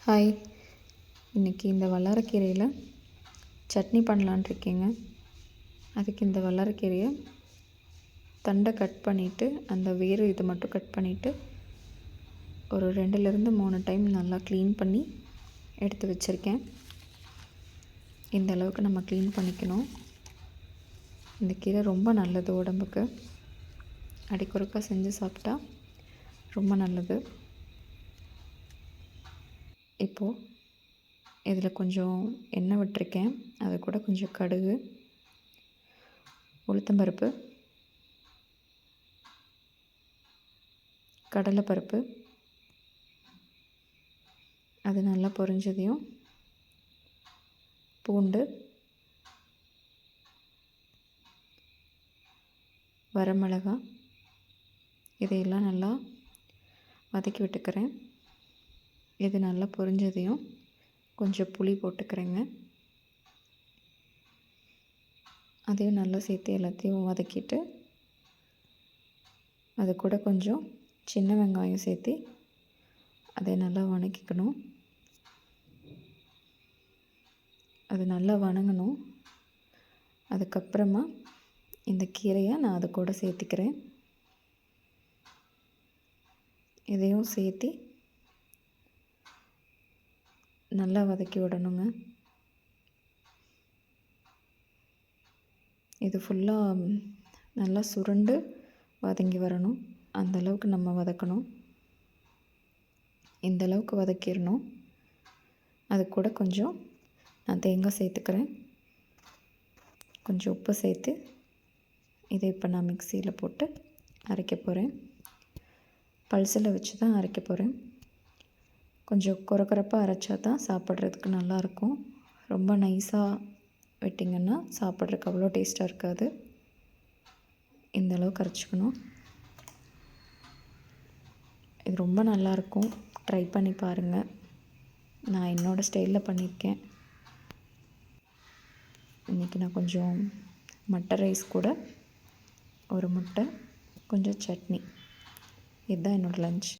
Hi. இன்றைக்கி இந்த வல்லாரக்கீரையில் சட்னி பண்ணலான்ட்டு இருக்கேங்க. அதுக்கு இந்த வல்லாரக்கீரையை தண்டை கட் பண்ணிவிட்டு அந்த வேறு இதை மட்டும் கட் பண்ணிவிட்டு ஒரு 2லேருந்து 3 டைம் நல்லா க்ளீன் பண்ணி எடுத்து வச்சுருக்கேன். இந்த அளவுக்கு நம்ம க்ளீன் பண்ணிக்கணும். இந்த கீரை ரொம்ப நல்லது உடம்புக்கு. அடிக்கொருக்கா செஞ்சு சாப்பிட்டா ரொம்ப நல்லது. இப்போது இதில் கொஞ்சம் எண்ணெய் விட்டுருக்கேன். அது கூட கொஞ்சம் கடுகு, உளுத்தம்பருப்பு, கடலைப்பருப்பு, அது நல்லா பொரிஞ்சதையும் பூண்டு, வரமிளகாய் இதையெல்லாம் நல்லா வதக்கி விட்டுக்கிறேன். இது நல்லா பொரிஞ்சதையும் கொஞ்சம் புளி போட்டுக்கிறேங்க. அதையும் நல்லா சேர்த்து எல்லாத்தையும் வதக்கிட்டு அது கூட கொஞ்சம் சின்ன வெங்காயம் சேர்த்து அதை நல்லா வதக்கிக்கணும். அது நல்லா வதங்கணும். அதுக்கப்புறமா இந்த கீரையை நான் அது கூட சேர்த்துக்கிறேன். இதையும் சேர்த்து நல்லா வதக்கி விடணுங்க. இது ஃபுல்லாக நல்லா சுருண்டு வதங்கி வரணும். அந்தளவுக்கு நம்ம வதக்கணும். இந்த அளவுக்கு வதக்கிடணும். அது கூட கொஞ்சம் நான் தேங்காய் சேர்த்துக்கிறேன். கொஞ்சம் உப்பு சேர்த்து இதை இப்போ நான் மிக்சியில் போட்டு அரைக்க போகிறேன். பல்சில் வச்சு தான் அரைக்க போகிறேன். கொஞ்சம் கொரகொரப்பாக அரைச்சா தான் சாப்பிட்றதுக்கு நல்லாயிருக்கும். ரொம்ப நைஸாக விட்டிங்கன்னா சாப்பிட்றதுக்கு அவ்வளோ டேஸ்ட்டாக இருக்காது. இந்த அளவுக்கு அரைச்சிக்கணும். இது ரொம்ப நல்லாயிருக்கும். ட்ரை பண்ணி பாருங்கள். நான் என்னோடய ஸ்டைலில் பண்ணியிருக்கேன். இன்றைக்கி நான் கொஞ்சம் மட்டை ரைஸ் கூட ஒரு முட்டை, கொஞ்சம் சட்னி, இதுதான் என்னோடய லன்ச்.